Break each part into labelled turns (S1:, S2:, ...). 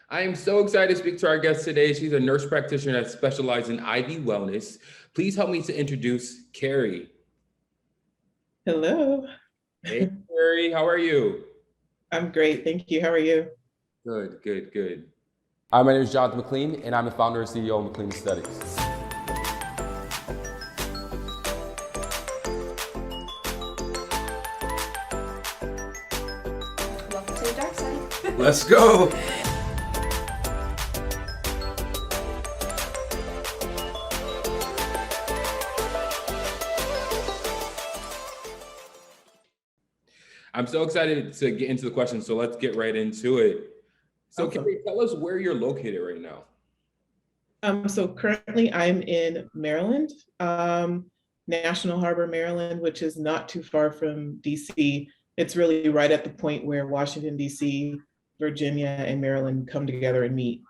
S1: I am so excited to speak to our guest today. She's a nurse practitioner that specializes in IV wellness. Please help me to introduce Keri.
S2: Hello.
S1: Hey, Keri, how are you?
S2: I'm great. Thank you. How are you?
S1: Good, good, good.
S3: Hi, my name is Jonathan McLean, and I'm the founder and CEO of McLean Aesthetics.
S4: Welcome to the dark side.
S1: Let's go. I'm so excited to get into the questions, so let's get right into it. So
S2: Awesome.
S1: Keri, tell us where you're located right now.
S2: So currently I'm in Maryland, National Harbor, Maryland, which is not too far from DC. It's really right at the point where Washington, DC, Virginia, and Maryland come together and meet.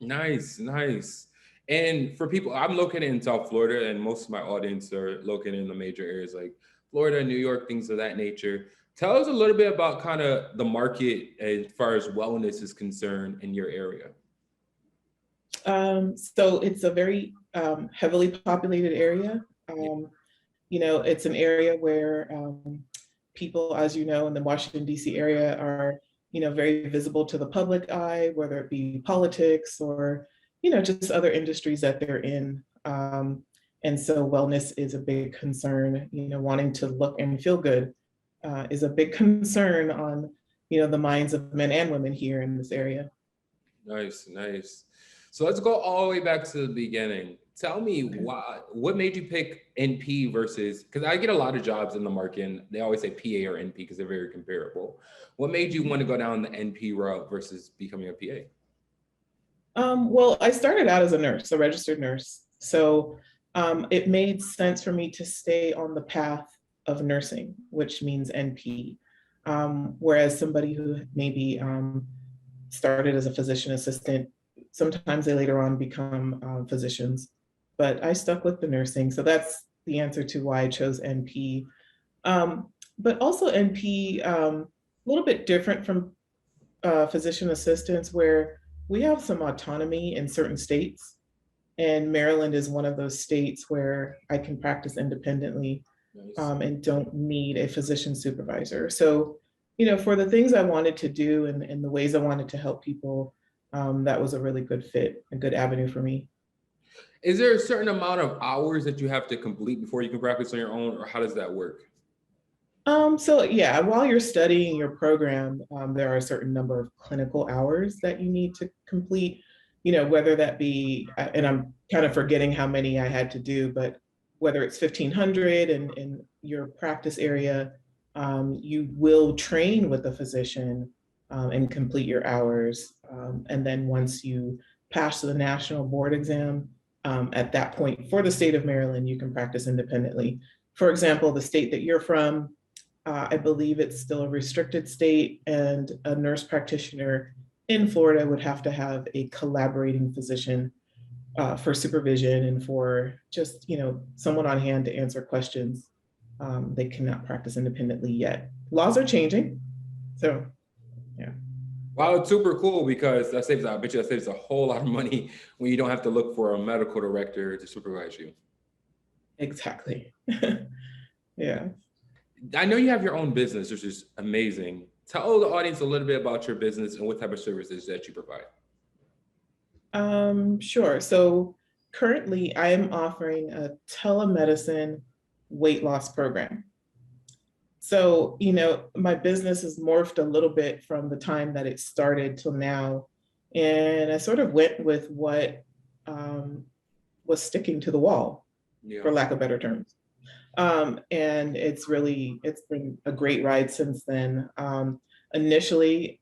S1: Nice, nice. And for people, I'm located in South Florida, and most of my audience are located in the major areas like Florida, New York, things of that nature. Tell us a little bit about kind of the market as far as wellness is concerned in your area.
S2: So it's a very heavily populated area. It's an area where people, as you know, in the Washington, D.C. area are, very visible to the public eye, whether it be politics or, just other industries that they're in. And so wellness is a big concern, wanting to look and feel good is a big concern on, the minds of men and women here in this area.
S1: Nice, nice. So let's go all the way back to the beginning. Tell me what made you pick NP versus, because I get a lot of jobs in the market and they always say PA or NP because they're very comparable. What made you want to go down the NP route versus becoming a PA?
S2: Well, I started out as a nurse, a registered nurse. So it made sense for me to stay on the path of nursing, which means NP. Whereas somebody who maybe started as a physician assistant, sometimes they later on become physicians, but I stuck with the nursing. So that's the answer to why I chose NP. But also NP, a little bit different from physician assistants, where we have some autonomy in certain states. And Maryland is one of those states where I can practice independently.
S1: Nice.
S2: And don't need a physician supervisor. So, for the things I wanted to do and the ways I wanted to help people, that was a really good fit, a good avenue for me.
S1: Is there a certain amount of hours that you have to complete before you can practice on your own, or how does that work?
S2: So yeah, while you're studying your program, there are a certain number of clinical hours that you need to complete, whether that be, and I'm kind of forgetting how many I had to do, but whether it's 1,500 in your practice area, you will train with a physician and complete your hours. And then once you pass the national board exam, at that point for the state of Maryland, you can practice independently. For example, the state that you're from, I believe it's still a restricted state, and a nurse practitioner in Florida would have to have a collaborating physician for supervision and for just, someone on hand to answer questions. They cannot practice independently yet. Laws are changing, so yeah.
S1: Wow, it's super cool because I bet you that saves a whole lot of money when you don't have to look for a medical director to supervise you.
S2: Exactly. Yeah.
S1: I know you have your own business, which is amazing. Tell the audience a little bit about your business and what type of services that you provide.
S2: Sure. So currently I am offering a telemedicine weight loss program. So, my business has morphed a little bit from the time that it started till now. And I sort of went with what was sticking to the wall, for lack of better terms. And it's been a great ride since then. Initially,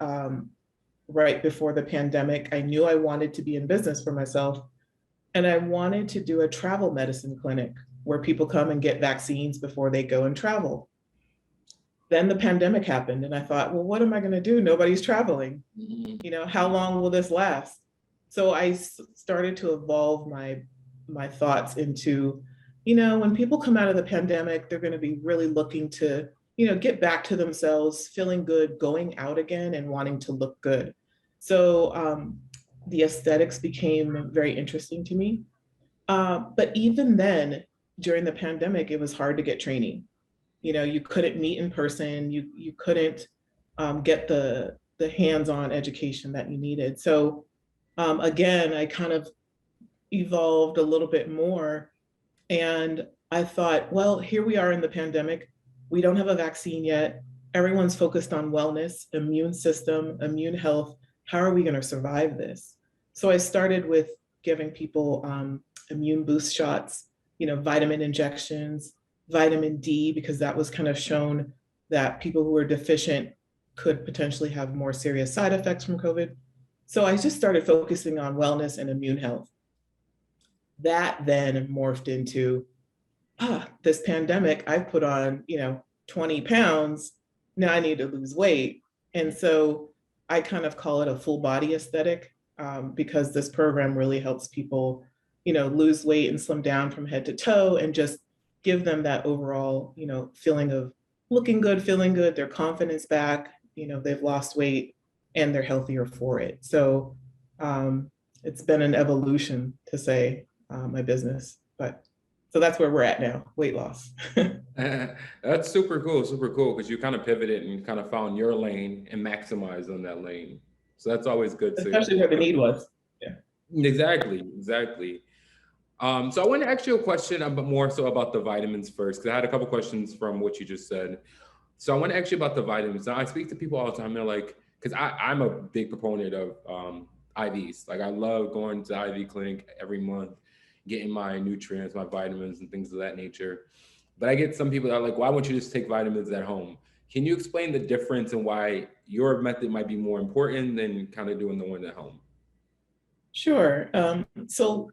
S2: right before the pandemic, I knew I wanted to be in business for myself. And I wanted to do a travel medicine clinic where people come and get vaccines before they go and travel. Then the pandemic happened and I thought, well, what am I going to do? Nobody's traveling. How long will this last? So I started to evolve my thoughts into, when people come out of the pandemic, they're going to be really looking to, get back to themselves, feeling good, going out again and wanting to look good. So the aesthetics became very interesting to me. But even then, during the pandemic, it was hard to get training. You know, you couldn't meet in person, you couldn't get the hands-on education that you needed. So again, I kind of evolved a little bit more, and I thought, well, here we are in the pandemic. We don't have a vaccine yet. Everyone's focused on wellness, immune system, immune health. How are we going to survive this? So I started with giving people immune boost shots, you know, vitamin injections, vitamin D, because that was kind of shown that people who were deficient could potentially have more serious side effects from COVID. So I just started focusing on wellness and immune health. That then morphed into, this pandemic, I've put on, you know, 20 pounds. Now I need to lose weight. And so I kind of call it a full body aesthetic, because this program really helps people, you know, lose weight and slim down from head to toe and just give them that overall, you know, feeling of looking good, feeling good, their confidence back, you know, they've lost weight and they're healthier for it. So it's been an evolution, to say, my business, but so that's where we're at now, weight loss.
S1: That's super cool, because you kind of pivoted and kind of found your lane and maximized on that lane. So that's always good too.
S2: Especially where the need was. Yeah.
S1: Exactly. So I want to ask you a question more so about the vitamins first, because I had a couple questions from what you just said. So I want to ask you about the vitamins. Now I speak to people all the time. They're like, because I'm a big proponent of IVs. Like I love going to the IV clinic every month, getting my nutrients, my vitamins and things of that nature. But I get some people that are like, why won't you just take vitamins at home? Can you explain the difference and why your method might be more important than kind of doing the one at home?
S2: Sure. So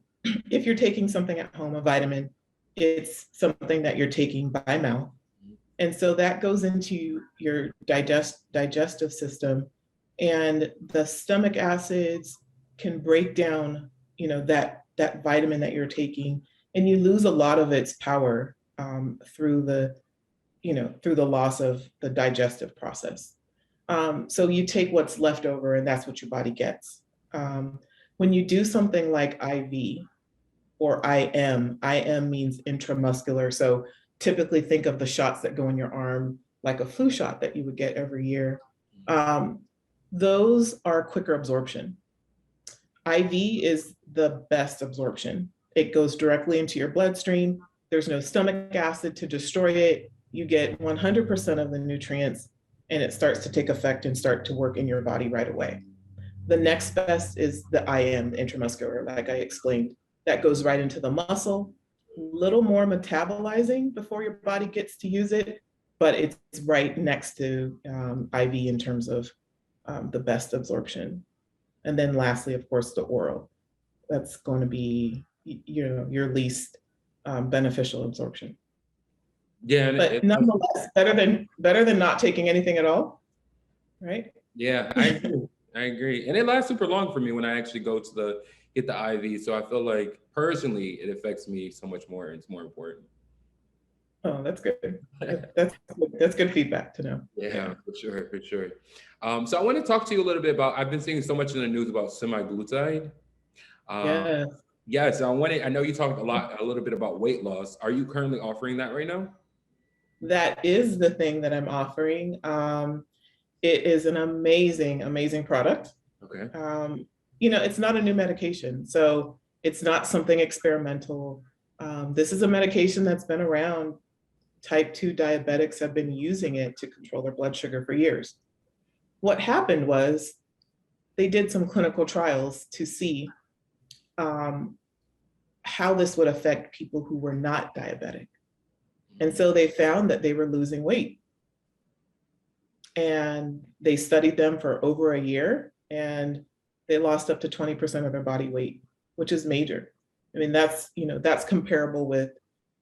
S2: if you're taking something at home, a vitamin, it's something that you're taking by mouth. And so that goes into your digestive system, and the stomach acids can break down, you know, that vitamin that you're taking, and you lose a lot of its power through the loss of the digestive process. So you take what's left over, and that's what your body gets. When you do something like IV or IM means intramuscular. So typically think of the shots that go in your arm, like a flu shot that you would get every year. Those are quicker absorption. IV is the best absorption. It goes directly into your bloodstream. There's no stomach acid to destroy it. You get 100% of the nutrients, and it starts to take effect and start to work in your body right away. The next best is the IM, the intramuscular, like I explained. That goes right into the muscle, a little more metabolizing before your body gets to use it, but it's right next to IV in terms of the best absorption. And then lastly, of course, the oral. That's going to be, you know, your least beneficial absorption.
S1: Yeah,
S2: but nonetheless, better than not taking anything at all, right?
S1: Yeah, I agree. And it lasts super long for me when I actually go to get the IV. So I feel like personally, it affects me so much more, and it's more important.
S2: Oh, that's good. That's good feedback to know.
S1: Yeah, for sure. So I want to talk to you a little bit about, I've been seeing so much in the news about semaglutide. Yes, I know you talked a little bit about weight loss. Are you currently offering that right now?
S2: That is the thing that I'm offering. It is an amazing product.
S1: Okay.
S2: You know, it's not a new medication, so it's not something experimental. This is a medication that's been around. Type 2 diabetics have been using it to control their blood sugar for years. What happened was they did some clinical trials to see how this would affect people who were not diabetic. And so they found that they were losing weight. And they studied them for over a year, and they lost up to 20% of their body weight, which is major. I mean, that's comparable with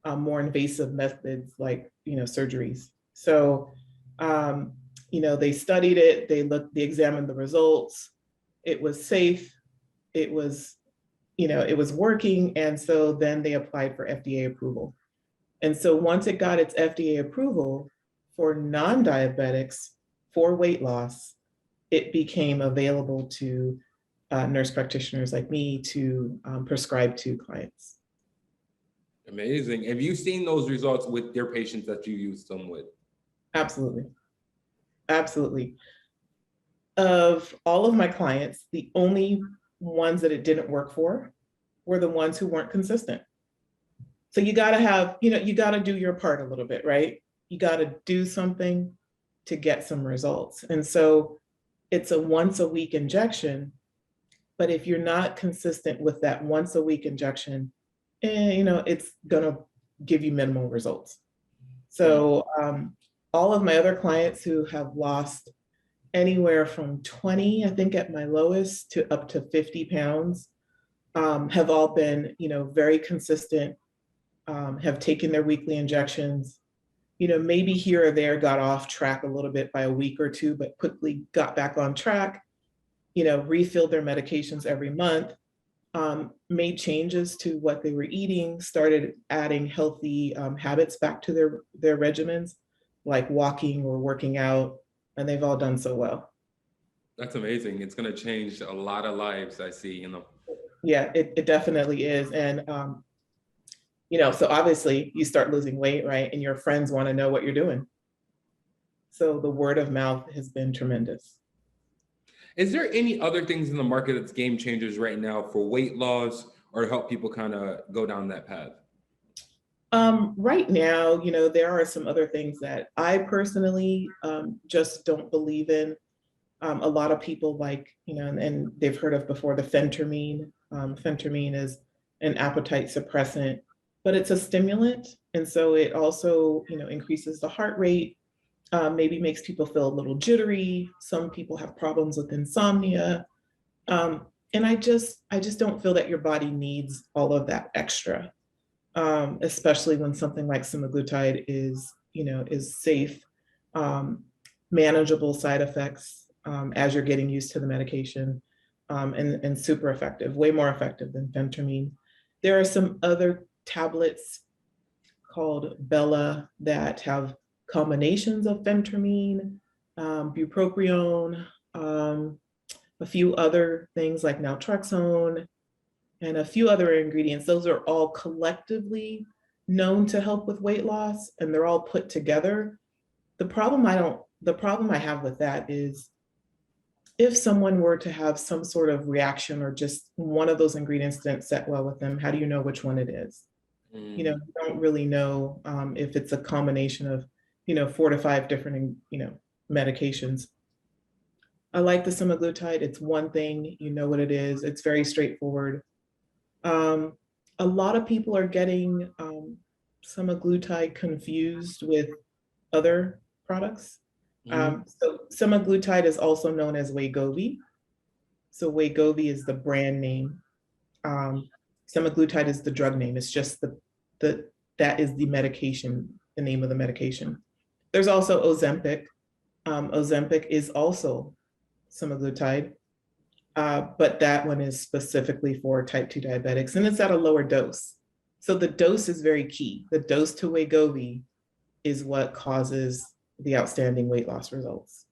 S2: more invasive methods like, surgeries. So, they studied it, they examined the results. It was safe. It was working. And so then they applied for FDA approval. And so once it got its FDA approval for non-diabetics for weight loss, it became available to nurse practitioners like me to prescribe to clients.
S1: Amazing. Have you seen those results with your patients that you use them with?
S2: Absolutely. Absolutely. Of all of my clients, the only ones that it didn't work for were the ones who weren't consistent. So you got to have, you got to do your part a little bit, right? You got to do something to get some results. And so it's a once a week injection, but if you're not consistent with that once a week injection, it's going to give you minimal results. So all of my other clients who have lost anywhere from 20, I think at my lowest, to up to 50 pounds, have all been, very consistent, have taken their weekly injections, maybe here or there got off track a little bit by a week or two, but quickly got back on track, refilled their medications every month, made changes to what they were eating, started adding healthy habits back to their regimens, like walking or working out, and they've all done so well.
S1: That's amazing. It's going to change a lot of lives, I see,
S2: Yeah, it definitely is. And, so obviously you start losing weight, right? And your friends want to know what you're doing. So the word of mouth has been tremendous.
S1: Is there any other things in the market that's game changers right now for weight loss or to help people kind of go down that path?
S2: Right now, there are some other things that I personally just don't believe in. A lot of people like, and they've heard of before, the phentermine. Phentermine is an appetite suppressant, but it's a stimulant. And so it also, increases the heart rate, maybe makes people feel a little jittery. Some people have problems with insomnia. And I just don't feel that your body needs all of that extra, especially when something like semaglutide is safe, manageable side effects as you're getting used to the medication, and super effective, way more effective than phentermine. There are some other tablets called Bella that have combinations of phentermine, bupropion, a few other things like naltrexone, and a few other ingredients. Those are all collectively known to help with weight loss, and they're all put together. The problem I have with that is if someone were to have some sort of reaction or just one of those ingredients didn't set well with them, how do you know which one it is? You don't really know if it's a combination of, 4 to 5 different, medications. I like the semaglutide. It's one thing, you know what it is. It's very straightforward. A lot of people are getting semaglutide confused with other products. So semaglutide is also known as Wegovy. So Wegovy is the brand name. Semaglutide is the drug name. It's just that is the medication, the name of the medication. There's also Ozempic. Ozempic is also semaglutide, but that one is specifically for type 2 diabetics, and it's at a lower dose. So the dose is very key. The dose to Wegovy is what causes the outstanding weight loss results.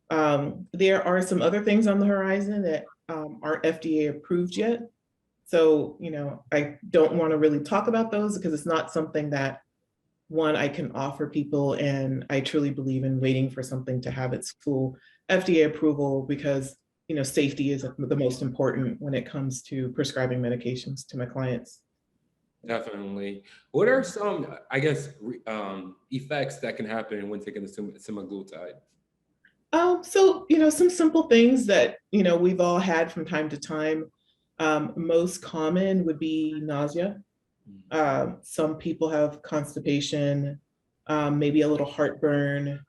S2: There are some other things on the horizon that aren't FDA approved yet. So, I don't want to really talk about those because it's not something that, one, I can offer people, and I truly believe in waiting for something to have its full FDA approval because, safety is the most important when it comes to prescribing medications to my clients.
S1: Definitely. What are some, I guess, effects that can happen when taking the semaglutide?
S2: So, some simple things that, we've all had from time to time. Most common would be nausea. Some people have constipation, maybe a little heartburn.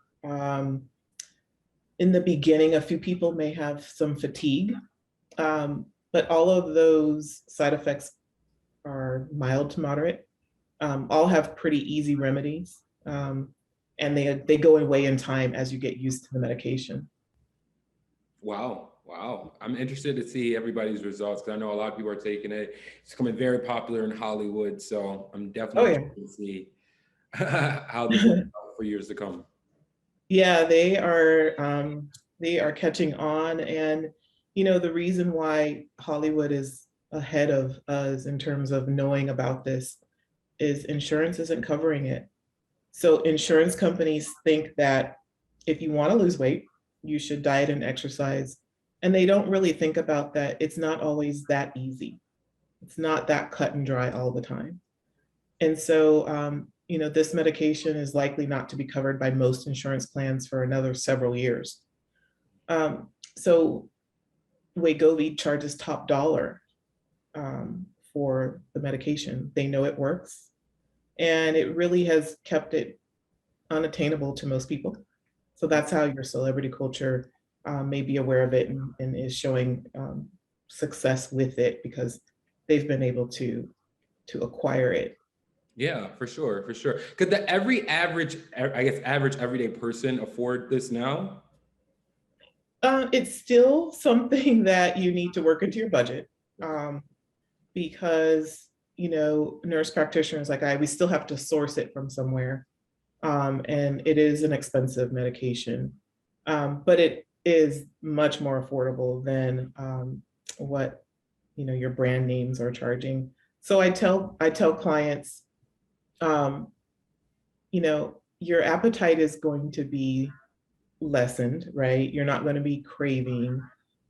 S2: In the beginning, a few people may have some fatigue, but all of those side effects are mild to moderate. All have pretty easy remedies, and they go away in time as you get used to the medication.
S1: Wow. I'm interested to see everybody's results because I know a lot of people are taking it. It's becoming very popular in Hollywood, so I'm definitely interested to see how this will go for years to come.
S2: Yeah, they are They are catching on. And, you know, the reason why Hollywood is ahead of us in terms of knowing about this is insurance isn't covering it. So insurance companies think that if you want to lose weight, you should diet and exercise. And they don't really think about that. It's not always that easy. It's not that cut and dry all the time. And so, you know, this medication is likely not to be covered by most insurance plans for another several years. So Wegovy charges top dollar for the medication. They know it works, and it really has kept it unattainable to most people. So that's how your celebrity culture may be aware of it and is showing success with it because they've been able to acquire it.
S1: Yeah, for sure, for sure. Could the average everyday person afford this now?
S2: It's still something that you need to work into your budget because, you know, nurse practitioners like we still have to source it from somewhere. And it is an expensive medication, but it is much more affordable than what, you know, your brand names are charging. So I tell clients, you know, your appetite is going to be lessened, right? You're not going to be craving.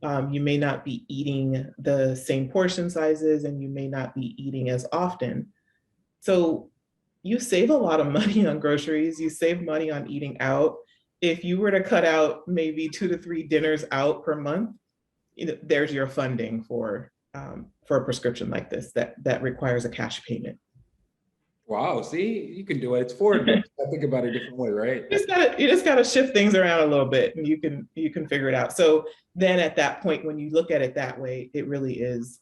S2: You may not be eating the same portion sizes, and you may not be eating as often. So you save a lot of money on groceries. You save money on eating out. If you were to cut out maybe 2 to 3 dinners out per month, you know, there's your funding for a prescription like this that requires a cash payment.
S1: Wow, see, you can do it. It's forward. I think about it a different way, right?
S2: You just gotta shift things around a little bit, and you can figure it out. So then at that point, when you look at it that way, it really is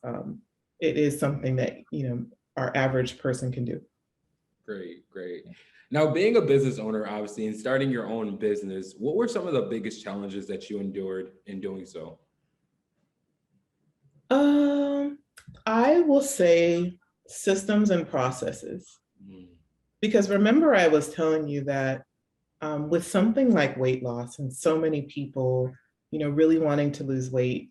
S2: it is something that, you know, our average person can do.
S1: Great, great. Now, being a business owner, obviously, and starting your own business, what were some of the biggest challenges that you endured in doing so?
S2: I will say systems and processes.
S1: Mm.
S2: Because remember, I was telling you that with something like weight loss and so many people, you know, really wanting to lose weight,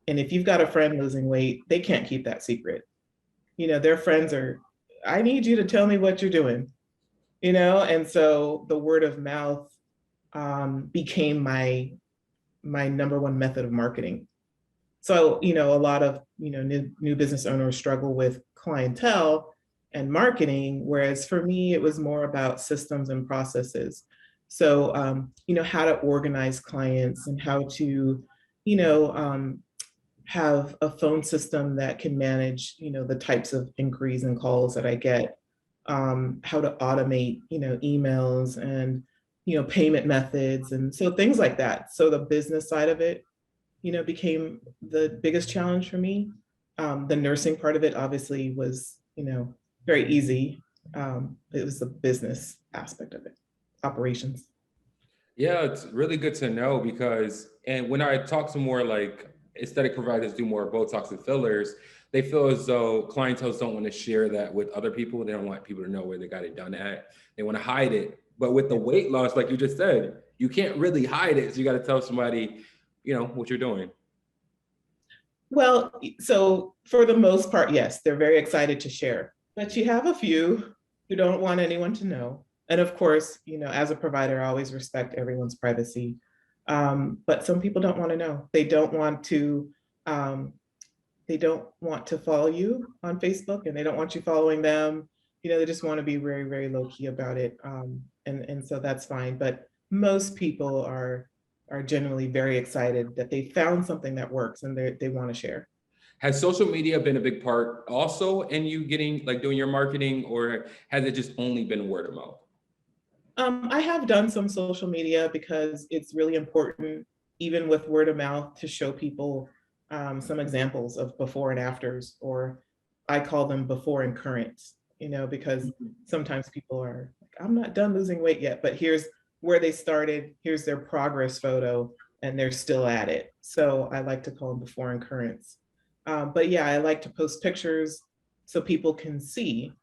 S2: and if you've got a friend losing weight, they can't keep that secret. You know, their friends are, I need you to tell me what you're doing, you know? And so the word of mouth became my number one method of marketing. So, you know, a lot of, you know, new business owners struggle with clientele and marketing, whereas for me, it was more about systems and processes. So, you know, how to organize clients and how to, you know, have a phone system that can manage, you know, the types of inquiries and calls that I get, how to automate, you know, emails and, you know, payment methods. And so things like that. So the business side of it, you know, became the biggest challenge for me. The nursing part of it obviously was, you know, very easy. It was the business aspect of it, operations.
S1: Yeah, it's really good to know because, and when I talk to more like aesthetic providers do more Botox and fillers, they feel as though clientels don't want to share that with other people. They don't want people to know where they got it done at. They want to hide it. But with the weight loss, like you just said, you can't really hide it. So you got to tell somebody, you know, what you're doing.
S2: Well, so for the most part, yes, they're very excited to share, but you have a few who don't want anyone to know. And of course, you know, as a provider, I always respect everyone's privacy. But some people don't want to know. They don't want to follow you on Facebook, and they don't want you following them. You know, they just want to be very, very low key about it. And so that's fine. But most people are generally very excited that they found something that works and they want to share.
S1: Has social media been a big part also in you getting like doing your marketing, or has it just only been word of mouth?
S2: I have done some social media because it's really important, even with word of mouth, to show people some examples of before and afters, or I call them before and currents, you know, because sometimes people are like, I'm not done losing weight yet, but here's where they started, here's their progress photo, and they're still at it. So I like to call them before and currents. But yeah, I like to post pictures so people can see,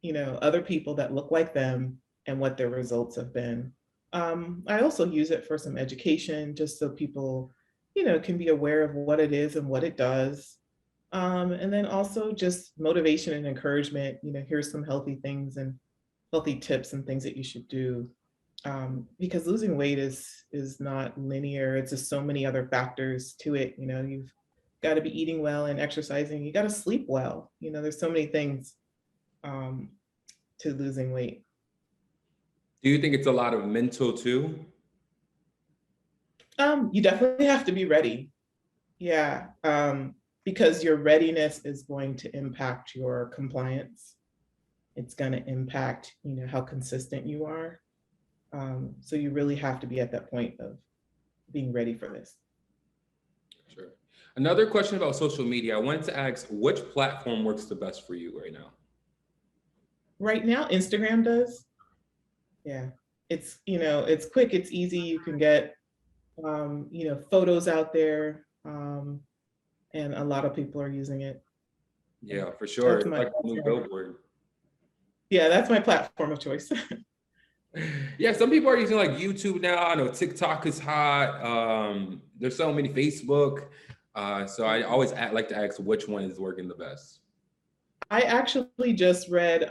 S2: you know, other people that look like them and what their results have been. I also use it for some education, just so people, can be aware of what it is and what it does. And then also just motivation and encouragement, here's some healthy things and healthy tips and things that you should do. Because losing weight is not linear. It's just so many other factors to it. You've got to be eating well and exercising. You got to sleep well. There's so many things to losing weight.
S1: Do you think it's a lot of mental too?
S2: You definitely have to be ready. Yeah. Because your readiness is going to impact your compliance. It's going to impact, how consistent you are. So you really have to be at that point of being ready for this.
S1: Sure. Another question about social media. I wanted to ask, which platform works the best for you right now?
S2: Right now, Instagram does. Yeah. It's, it's quick, it's easy. You can get, photos out there. And a lot of people are using it.
S1: Yeah, for sure. It's
S2: That's
S1: like a new billboard.
S2: Yeah, that's my platform of choice.
S1: Yeah, some people are using like YouTube now. I know TikTok is hot. There's so many, Facebook. So I always like to ask which one is working the best.
S2: I actually just read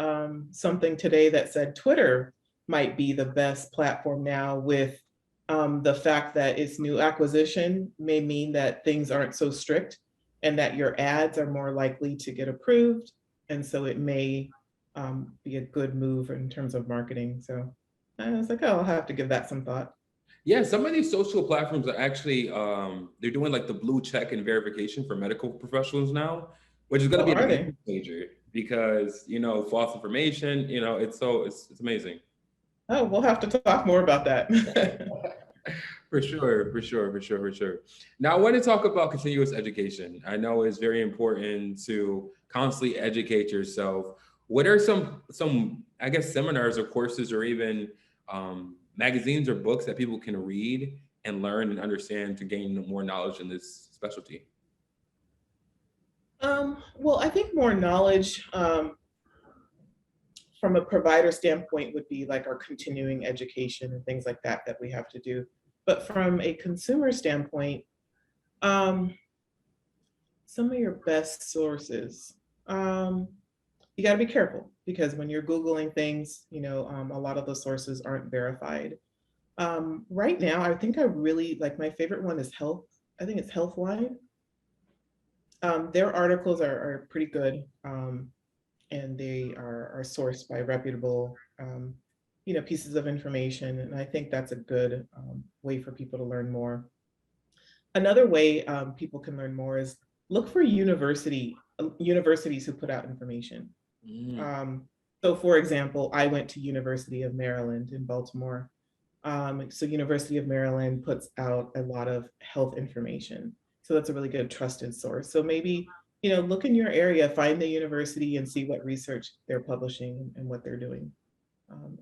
S2: something today that said Twitter might be the best platform now, with the fact that its new acquisition may mean that things aren't so strict and that your ads are more likely to get approved. And so it may be a good move in terms of marketing. So I was like, oh, I'll have to give that some thought.
S1: Yeah, some of these social platforms are actually, they're doing like the blue check and verification for medical professionals now, which is going to be a game changer because, false information, it's amazing.
S2: Oh, we'll have to talk more about that.
S1: For sure. Now I want to talk about continuous education. I know it's very important to constantly educate yourself. What are some, I guess, seminars or courses or even magazines or books that people can read and learn and understand to gain more knowledge in this specialty?
S2: Well, I think more knowledge from a provider standpoint would be like our continuing education and things like that we have to do. But from a consumer standpoint, some of your best sources, you got to be careful because when you're Googling things, a lot of the sources aren't verified. Right now, I think I really like, my favorite one is Health. I think it's Healthline. Their articles are pretty good, and they are sourced by reputable, pieces of information. And I think that's a good way for people to learn more. Another way people can learn more is look for universities who put out information. So for example, I went to University of Maryland in Baltimore. So University of Maryland puts out a lot of health information. So that's a really good trusted source. So maybe, look in your area, find the university and see what research they're publishing and what they're doing.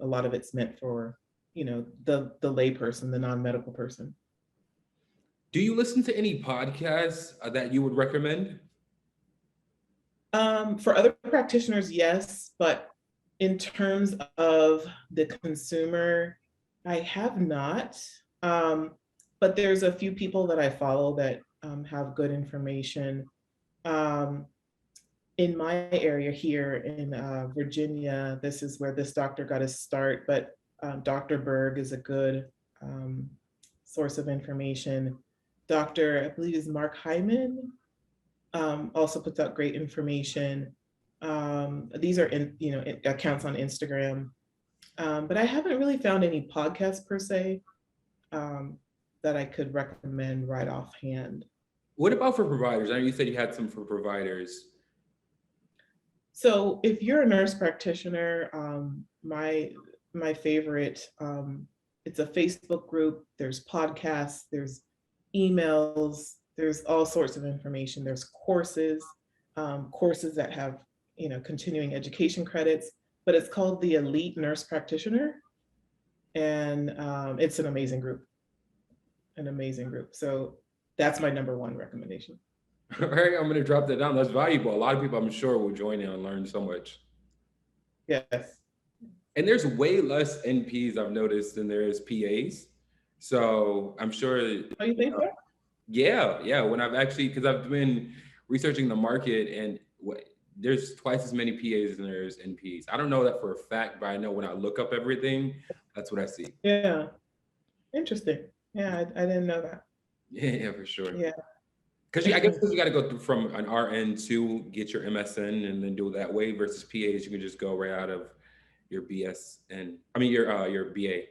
S2: A lot of it's meant for, the lay person, the non-medical person.
S1: Do you listen to any podcasts that you would recommend?
S2: For other practitioners, yes, but in terms of the consumer, I have not. But there's a few people that I follow that have good information. In my area here in Virginia, this is where this doctor got his start, but Dr. Berg is a good source of information. I believe is Mark Hyman, also puts out great information. These are accounts on Instagram, but I haven't really found any podcasts per se that I could recommend right offhand.
S1: What about for providers? I know you said you had some for providers.
S2: So if you're a nurse practitioner, my favorite, it's a Facebook group, there's podcasts, there's emails, there's all sorts of information. There's courses that have, continuing education credits, but it's called the Elite Nurse Practitioner. And it's an amazing group. So that's my number one recommendation.
S1: All right, I'm going to drop that down. That's valuable. A lot of people, I'm sure, will join in and learn so much.
S2: Yes.
S1: And there's way less NPs I've noticed than there is PAs. So I'm sure.
S2: Oh, you think so?
S1: Yeah. When I've actually, because I've been researching the market, and there's twice as many PAs than there's NPs. I don't know that for a fact, but I know when I look up everything, that's what I see.
S2: Yeah. Interesting. Yeah, I didn't know that.
S1: Yeah, for sure.
S2: Yeah.
S1: Because I guess you got to go through from an RN to get your MSN and then do it that way, versus PAs, you can just go right out of your BSN. I mean your BA.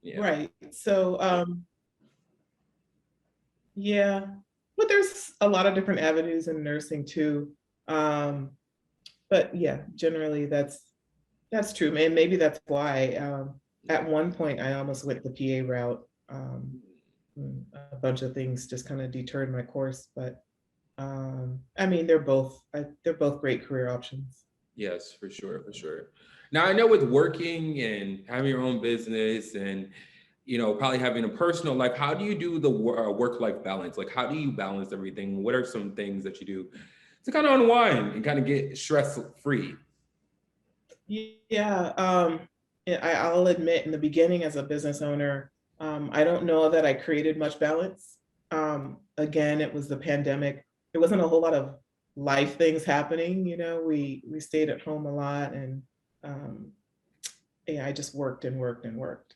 S1: Yeah.
S2: Right. So yeah, but there's a lot of different avenues in nursing too. But yeah, generally that's true. And maybe that's why at one point I almost went the PA route. A bunch of things just kind of deterred my course, but I mean, they're both great career options.
S1: Yes, for sure. Now I know with working and having your own business and probably having a personal life, how do you do the work-life balance? Like, how do you balance everything? What are some things that you do to kind of unwind and kind of get stress-free?
S2: Yeah, I'll admit in the beginning as a business owner, I don't know that I created much balance. Again, it was the pandemic. There wasn't a whole lot of life things happening. We stayed at home a lot, and yeah, I just worked and worked and worked.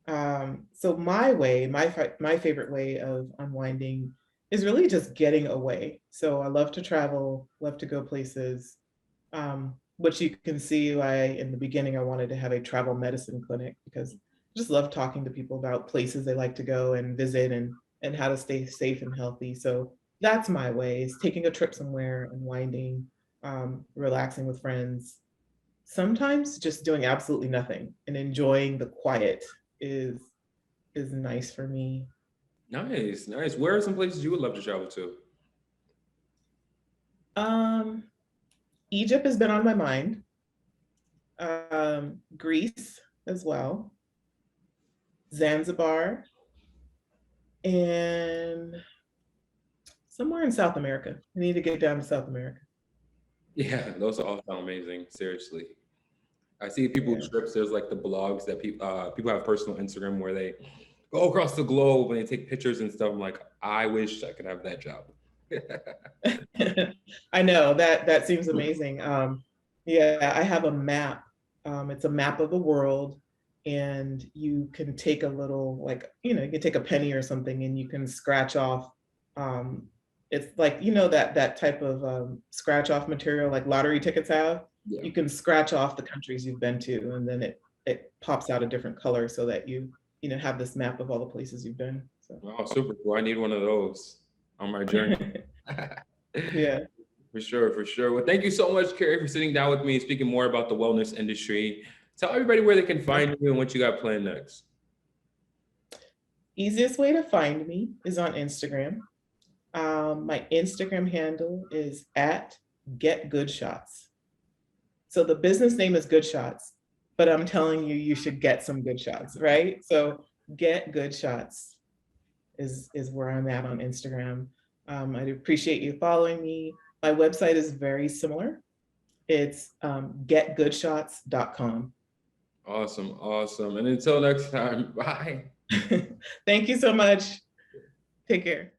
S2: So my favorite way of unwinding is really just getting away. So I love to travel, love to go places. Which you can see why in the beginning I wanted to have a travel medicine clinic, because I just love talking to people about places they like to go and visit, and how to stay safe and healthy. So that's my way, is taking a trip somewhere, unwinding, relaxing with friends. Sometimes just doing absolutely nothing and enjoying the quiet is nice for me.
S1: Nice. Where are some places you would love to travel to?
S2: Egypt has been on my mind. Greece as well. Zanzibar, and somewhere in South America. I need to get down to South America.
S1: Yeah, those all sound amazing. Seriously, I see people's trips. There's like the blogs that people have personal Instagram where they go across the globe and they take pictures and stuff. I'm like, I wish I could have that job.
S2: I know that seems amazing. Yeah, I have a map. It's a map of the world, and you can take a little, like, you can take a penny or something and you can scratch off. It's like, that type of scratch off material like lottery tickets have.
S1: Yeah.
S2: You can scratch off the countries you've been to, and then it pops out a different color so that you have this map of all the places you've been. So.
S1: Wow, super cool. I need one of those on my journey.
S2: Yeah.
S1: For sure. Well, thank you so much, Keri, for sitting down with me and speaking more about the wellness industry. Tell everybody where they can find you and what you got planned next.
S2: Easiest way to find me is on Instagram. My Instagram handle is @GetGoodShots. So the business name is Good Shots, but I'm telling you, you should get some good shots, right? So Get Good Shots is where I'm at on Instagram. I appreciate you following me. My website is very similar. It's getgoodshots.com.
S1: Awesome. And until next time, bye.
S2: Thank you so much. Take care.